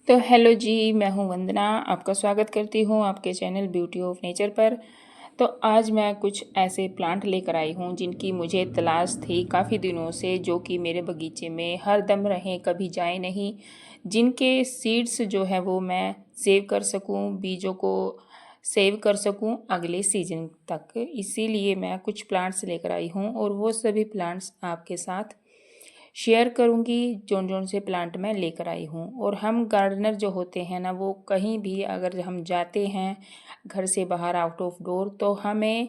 तो हेलो जी, मैं हूँ वंदना। आपका स्वागत करती हूँ आपके चैनल ब्यूटी ऑफ नेचर पर। तो आज मैं कुछ ऐसे प्लांट लेकर आई हूँ जिनकी मुझे तलाश थी काफ़ी दिनों से, जो कि मेरे बगीचे में हर दम रहें, कभी जाए नहीं, जिनके सीड्स जो है वो मैं सेव कर सकूँ, बीजों को सेव कर सकूँ अगले सीजन तक। इसीलिए मैं कुछ प्लांट्स लेकर आई हूँ और वो सभी प्लांट्स आपके साथ शेयर करूँगी जौन जौन से प्लांट मैं लेकर आई हूँ। और हम गार्डनर जो होते हैं ना, वो कहीं भी अगर हम जाते हैं घर से बाहर आउट ऑफ डोर, तो हमें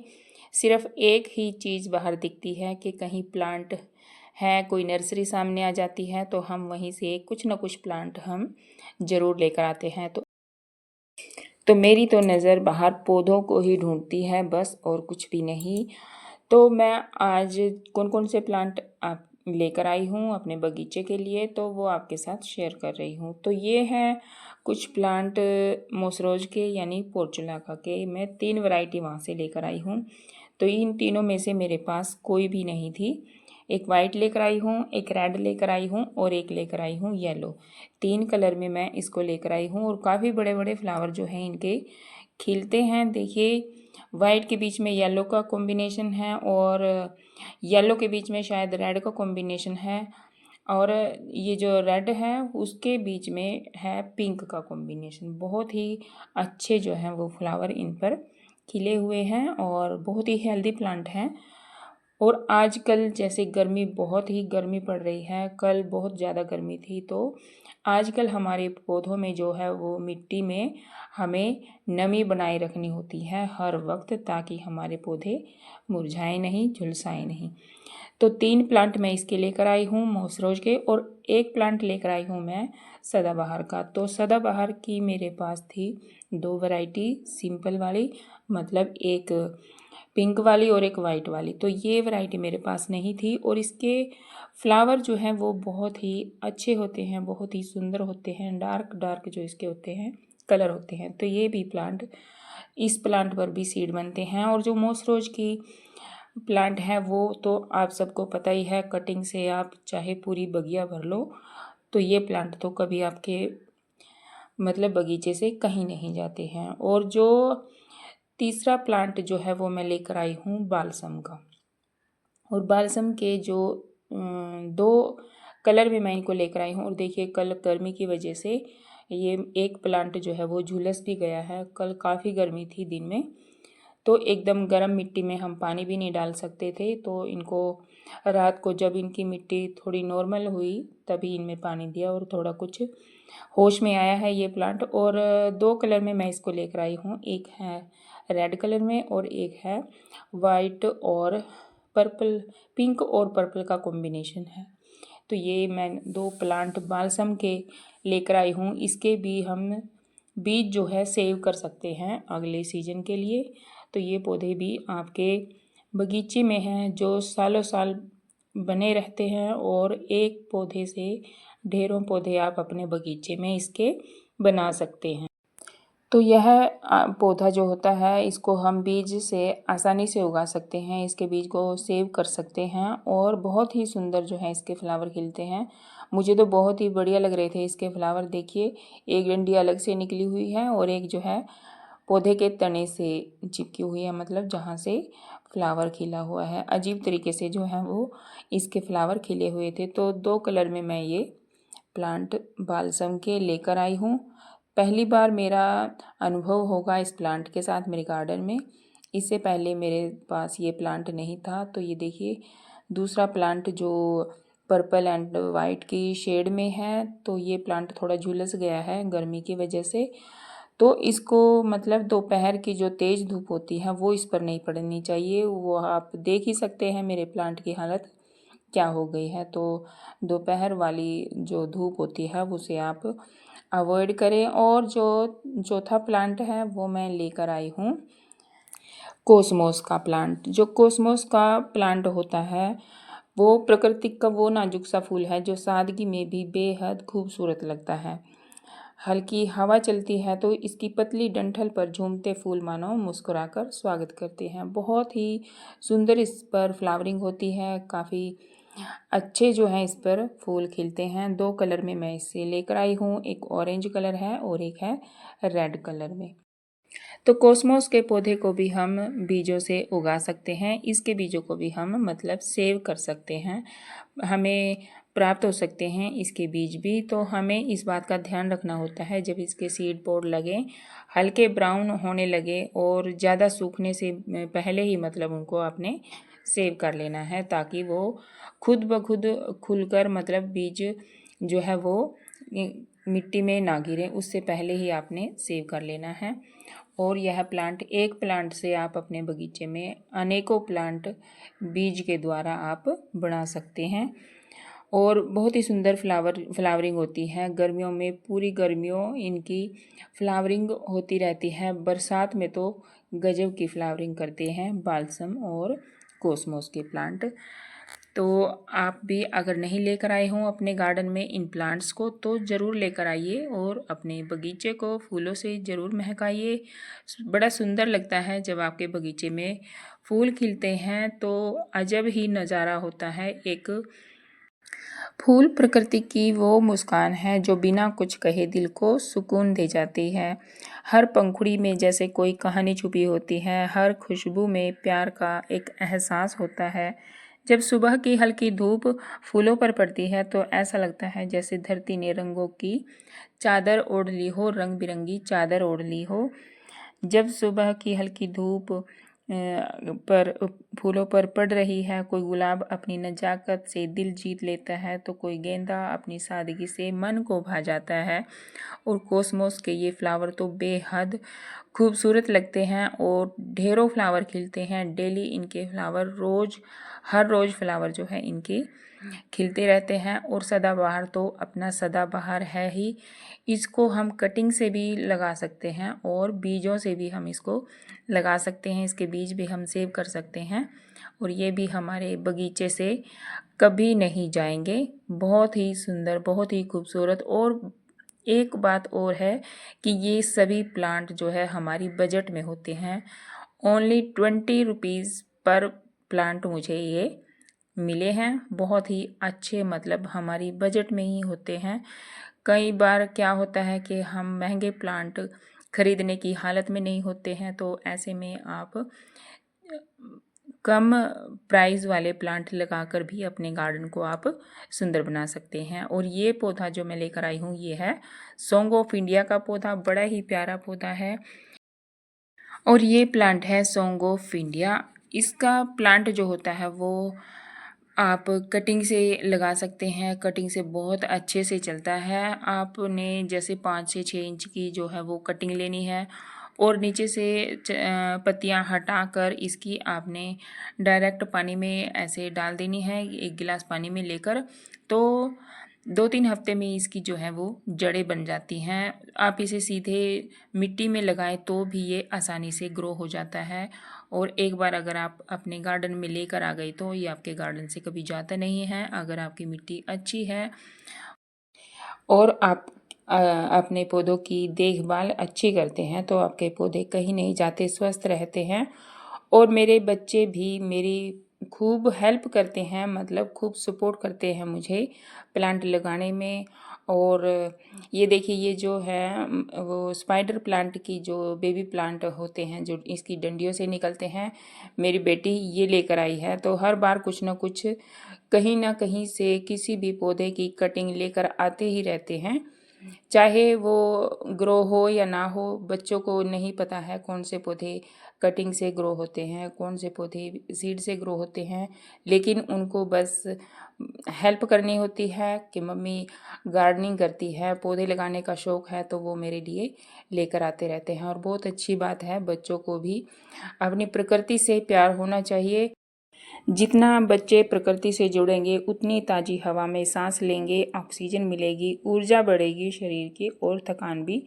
सिर्फ एक ही चीज़ बाहर दिखती है कि कहीं प्लांट है, कोई नर्सरी सामने आ जाती है तो हम वहीं से कुछ ना कुछ प्लांट हम ज़रूर लेकर आते हैं। तो मेरी तो नज़र बाहर पौधों को ही ढूंढती है बस, और कुछ भी नहीं। तो मैं आज कौन कौन से प्लांट आप लेकर आई हूँ अपने बगीचे के लिए, तो वो आपके साथ शेयर कर रही हूँ। तो ये हैं कुछ प्लांट मोसरोज के यानी पोर्चुलाका के। मैं 3 वैरायटी वहाँ से लेकर आई हूँ। तो इन तीनों में से मेरे पास कोई भी नहीं थी। एक वाइट लेकर आई हूँ, एक रेड लेकर आई हूँ और एक लेकर आई हूँ येलो। 3 कलर में मैं इसको लेकर आई हूँ और काफ़ी बड़े बड़े फ्लावर जो हैं इनके खिलते हैं। देखिए, वाइट के बीच में येलो का कॉम्बिनेशन है और येलो के बीच में शायद रेड का कॉम्बिनेशन है, और ये जो रेड है उसके बीच में है पिंक का कॉम्बिनेशन। बहुत ही अच्छे जो हैं वो फ्लावर इन पर खिले हुए हैं और बहुत ही हेल्दी प्लांट हैं। और आजकल जैसे गर्मी, बहुत ही गर्मी पड़ रही है, कल बहुत ज़्यादा गर्मी थी, तो आजकल हमारे पौधों में जो है वो मिट्टी में हमें नमी बनाए रखनी होती है हर वक्त, ताकि हमारे पौधे मुरझाए नहीं, झुलसाए नहीं। तो 3 प्लांट मैं इसके लेकर आई हूँ मोसरोज के, और एक प्लांट लेकर आई हूँ मैं सदाबहार का। तो सदाबहार की मेरे पास थी 2 वैरायटी सिंपल वाली, मतलब एक पिंक वाली और एक वाइट वाली। तो ये वैरायटी मेरे पास नहीं थी, और इसके फ्लावर जो हैं वो बहुत ही अच्छे होते हैं, बहुत ही सुंदर होते हैं, डार्क डार्क जो इसके होते हैं कलर होते हैं। तो ये भी प्लांट, इस प्लांट पर भी सीड बनते हैं। और जो मोसरोज की प्लांट है वो तो आप सबको पता ही है, कटिंग से आप चाहे पूरी बगिया भर लो, तो ये प्लांट तो कभी आपके मतलब बगीचे से कहीं नहीं जाते हैं। और जो तीसरा प्लांट जो है वो मैं लेकर आई हूँ बालसम का। और बालसम के जो 2 कलर में मैं इनको लेकर आई हूँ। और देखिए, कल गर्मी की वजह से ये एक प्लांट जो है वो झुलस भी गया है। कल काफ़ी गर्मी थी दिन में, तो एकदम गर्म मिट्टी में हम पानी भी नहीं डाल सकते थे। तो इनको रात को जब इनकी मिट्टी थोड़ी नॉर्मल हुई तभी इनमें पानी दिया और थोड़ा कुछ होश में आया है ये प्लांट। और 2 कलर में मैं इसको लेकर आई हूँ, एक है रेड कलर में और एक है वाइट और पर्पल, पिंक और पर्पल का कॉम्बिनेशन है। तो ये मैं 2 प्लांट बालसम के लेकर आई हूँ। इसके भी हम बीज जो है सेव कर सकते हैं अगले सीजन के लिए। तो ये पौधे भी आपके बगीचे में हैं जो सालों साल बने रहते हैं, और एक पौधे से ढेरों पौधे आप अपने बगीचे में इसके बना सकते हैं। तो यह पौधा जो होता है इसको हम बीज से आसानी से उगा सकते हैं, इसके बीज को सेव कर सकते हैं, और बहुत ही सुंदर जो है इसके फ्लावर खिलते हैं। मुझे तो बहुत ही बढ़िया लग रहे थे इसके फ्लावर। देखिए, एक डंडी अलग से निकली हुई है और एक जो है पौधे के तने से चिपकी हुई है, मतलब जहाँ से फ्लावर खिला हुआ है। अजीब तरीके से जो है वो इसके फ्लावर खिले हुए थे। तो 2 कलर में मैं ये प्लांट बालसम के लेकर आई हूँ। पहली बार मेरा अनुभव होगा इस प्लांट के साथ मेरे गार्डन में। इससे पहले मेरे पास ये प्लांट नहीं था। तो ये देखिए, दूसरा प्लांट जो पर्पल एंड वाइट की शेड में है, तो ये प्लांट थोड़ा झुलस गया है गर्मी की वजह से। तो इसको मतलब दोपहर की जो तेज़ धूप होती है वो इस पर नहीं पड़नी चाहिए। वो आप देख ही सकते हैं मेरे प्लांट की हालत क्या हो गई है। तो दोपहर वाली जो धूप होती है उसे आप अवॉइड करें। और जो चौथा प्लांट है वो मैं लेकर आई हूँ कोसमोस का प्लांट। जो कोसमोस का प्लांट होता है वो प्रकृति का वो नाजुक सा फूल है जो सादगी में भी बेहद खूबसूरत लगता है। हल्की हवा चलती है तो इसकी पतली डंठल पर झूमते फूल मानो मुस्कुराकर स्वागत करते हैं। बहुत ही सुंदर इस पर फ्लावरिंग होती है, काफ़ी अच्छे जो हैं इस पर फूल खिलते हैं। 2 कलर में मैं इसे लेकर आई हूँ, एक ऑरेंज कलर है और एक है रेड कलर में। तो कॉस्मोस के पौधे को भी हम बीजों से उगा सकते हैं, इसके बीजों को भी हम मतलब सेव कर सकते हैं, हमें प्राप्त हो सकते हैं इसके बीज भी। तो हमें इस बात का ध्यान रखना होता है, जब इसके सीड पोड लगें, हल्के ब्राउन होने लगे और ज़्यादा सूखने से पहले ही मतलब उनको आपने सेव कर लेना है, ताकि वो खुद ब खुद खुलकर मतलब बीज जो है वो मिट्टी में ना गिरे, उससे पहले ही आपने सेव कर लेना है। और यह प्लांट, एक प्लांट से आप अपने बगीचे में अनेकों प्लांट बीज के द्वारा आप बना सकते हैं। और बहुत ही सुंदर फ्लावरिंग होती है गर्मियों में, पूरी गर्मियों इनकी फ्लावरिंग होती रहती है। बरसात में तो गजब की फ्लावरिंग करते हैं बाल्सम और कॉस्मोस के प्लांट। तो आप भी अगर नहीं लेकर आए हों अपने गार्डन में इन प्लांट्स को, तो ज़रूर लेकर आइए और अपने बगीचे को फूलों से ज़रूर महकाइए। बड़ा सुंदर लगता है जब आपके बगीचे में फूल खिलते हैं, तो अजब ही नज़ारा होता है। एक फूल प्रकृति की वो मुस्कान है जो बिना कुछ कहे दिल को सुकून दे जाती है। हर पंखुड़ी में जैसे कोई कहानी छुपी होती है, हर खुशबू में प्यार का एक एहसास होता है। जब सुबह की हल्की धूप फूलों पर पड़ती है तो ऐसा लगता है जैसे धरती ने रंगों की चादर ओढ़ ली हो, रंग बिरंगी चादर ओढ़ ली हो। जब सुबह की हल्की धूप पर फूलों पर पड़ रही है, कोई गुलाब अपनी नज़ाकत से दिल जीत लेता है, तो कोई गेंदा अपनी सादगी से मन को भा जाता है। और कॉस्मोस के ये फ्लावर तो बेहद खूबसूरत लगते हैं और ढेरों फ्लावर खिलते हैं डेली। इनके फ्लावर हर रोज़ फ्लावर जो है इनके खिलते रहते हैं। और सदाबहार तो अपना सदाबहार है ही। इसको हम कटिंग से भी लगा सकते हैं और बीजों से भी हम इसको लगा सकते हैं, इसके बीज भी हम सेव कर सकते हैं और ये भी हमारे बगीचे से कभी नहीं जाएंगे। बहुत ही सुंदर, बहुत ही खूबसूरत। और एक बात और है कि ये सभी प्लांट जो है हमारी बजट में होते हैं। ओनली 20 रुपीज़ पर प्लांट मुझे ये मिले हैं। बहुत ही अच्छे, मतलब हमारी बजट में ही होते हैं। कई बार क्या होता है कि हम महंगे प्लांट खरीदने की हालत में नहीं होते हैं, तो ऐसे में आप कम प्राइस वाले प्लांट लगाकर भी अपने गार्डन को आप सुंदर बना सकते हैं। और ये पौधा जो मैं लेकर आई हूँ ये है सॉन्ग ऑफ इंडिया का पौधा। बड़ा ही प्यारा पौधा है और ये प्लांट है सॉन्ग ऑफ इंडिया। इसका प्लांट जो होता है वो आप कटिंग से लगा सकते हैं, कटिंग से बहुत अच्छे से चलता है। आपने जैसे 5 से 6 इंच की जो है वो कटिंग लेनी है और नीचे से पत्तियां हटाकर इसकी आपने डायरेक्ट पानी में ऐसे डाल देनी है, 1 गिलास पानी में लेकर। तो 2-3 हफ्ते में इसकी जो है वो जड़ें बन जाती हैं। आप इसे सीधे मिट्टी में लगाएं तो भी ये आसानी से ग्रो हो जाता है। और एक बार अगर आप अपने गार्डन में लेकर आ गई तो ये आपके गार्डन से कभी जाता नहीं है। अगर आपकी मिट्टी अच्छी है और आप अपने पौधों की देखभाल अच्छी करते हैं तो आपके पौधे कहीं नहीं जाते, स्वस्थ रहते हैं। और मेरे बच्चे भी मेरी खूब हेल्प करते हैं, मतलब खूब सपोर्ट करते हैं मुझे प्लांट लगाने में। और ये देखिए, ये जो है वो स्पाइडर प्लांट की जो बेबी प्लांट होते हैं जो इसकी डंडियों से निकलते हैं, मेरी बेटी ये लेकर आई है। तो हर बार कुछ ना कुछ कहीं ना कहीं से किसी भी पौधे की कटिंग लेकर आते ही रहते हैं, चाहे वो ग्रो हो या ना हो। बच्चों को नहीं पता है कौन से पौधे कटिंग से ग्रो होते हैं, कौन से पौधे सीड से ग्रो होते हैं, लेकिन उनको बस हेल्प करनी होती है कि मम्मी गार्डनिंग करती है, पौधे लगाने का शौक़ है, तो वो मेरे लिए लेकर आते रहते हैं। और बहुत अच्छी बात है, बच्चों को भी अपनी प्रकृति से प्यार होना चाहिए। जितना बच्चे प्रकृति से जुड़ेंगे उतनी ताज़ी हवा में सांस लेंगे, ऑक्सीजन मिलेगी, ऊर्जा बढ़ेगी शरीर की और थकान भी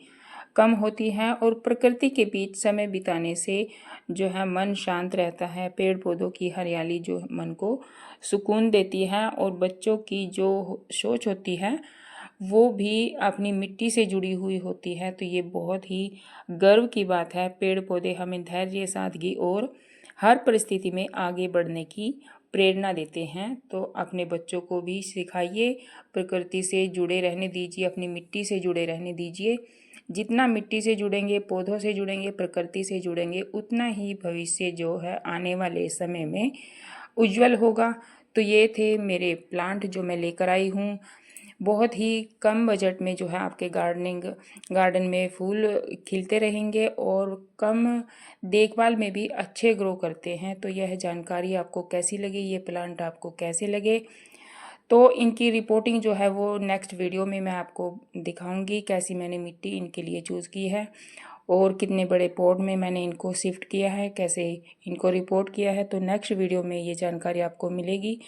कम होती है। और प्रकृति के बीच समय बिताने से जो है मन शांत रहता है। पेड़ पौधों की हरियाली जो मन को सुकून देती है और बच्चों की जो सोच होती है वो भी अपनी मिट्टी से जुड़ी हुई होती है। तो ये बहुत ही गर्व की बात है। पेड़ पौधे हमें धैर्य, सादगी और हर परिस्थिति में आगे बढ़ने की प्रेरणा देते हैं। तो अपने बच्चों को भी सिखाइए, प्रकृति से जुड़े रहने दीजिए, अपनी मिट्टी से जुड़े रहने दीजिए। जितना मिट्टी से जुड़ेंगे, पौधों से जुड़ेंगे, प्रकृति से जुड़ेंगे, उतना ही भविष्य जो है आने वाले समय में उज्जवल होगा। तो ये थे मेरे प्लांट जो मैं लेकर आई हूँ। बहुत ही कम बजट में जो है आपके गार्डन में फूल खिलते रहेंगे और कम देखभाल में भी अच्छे ग्रो करते हैं। तो यह जानकारी आपको कैसी लगी, ये प्लांट आपको कैसे लगे, तो इनकी रिपोर्टिंग जो है वो नेक्स्ट वीडियो में मैं आपको दिखाऊंगी, कैसी मैंने मिट्टी इनके लिए चूज़ की है और कितने बड़े पॉट में मैंने इनको शिफ्ट किया है, कैसे इनको रिपोर्ट किया है। तो नेक्स्ट वीडियो में ये जानकारी आपको मिलेगी।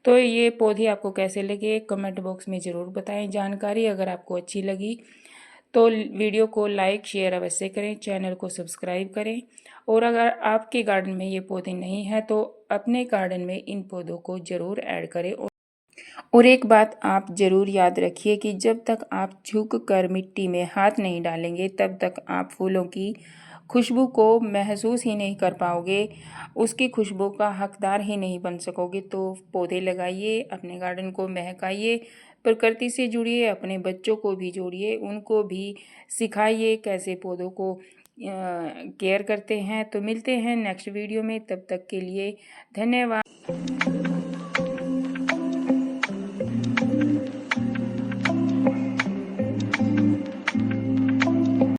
तो ये पौधे आपको कैसे लगे कमेंट बॉक्स में ज़रूर बताएं। जानकारी अगर आपको अच्छी लगी तो वीडियो को लाइक शेयर अवश्य करें, चैनल को सब्सक्राइब करें। और अगर आपके गार्डन में ये पौधे नहीं हैं तो अपने गार्डन में इन पौधों को ज़रूर ऐड करें। और एक बात आप ज़रूर याद रखिए कि जब तक आप झुक कर मिट्टी में हाथ नहीं डालेंगे तब तक आप फूलों की खुशबू को महसूस ही नहीं कर पाओगे, उसकी खुशबू का हकदार ही नहीं बन सकोगे। तो पौधे लगाइए, अपने गार्डन को महकाइए, प्रकृति से जुड़िए, अपने बच्चों को भी जोड़िए, उनको भी सिखाइए कैसे पौधों को केयर करते हैं। तो मिलते हैं नेक्स्ट वीडियो में, तब तक के लिए धन्यवाद।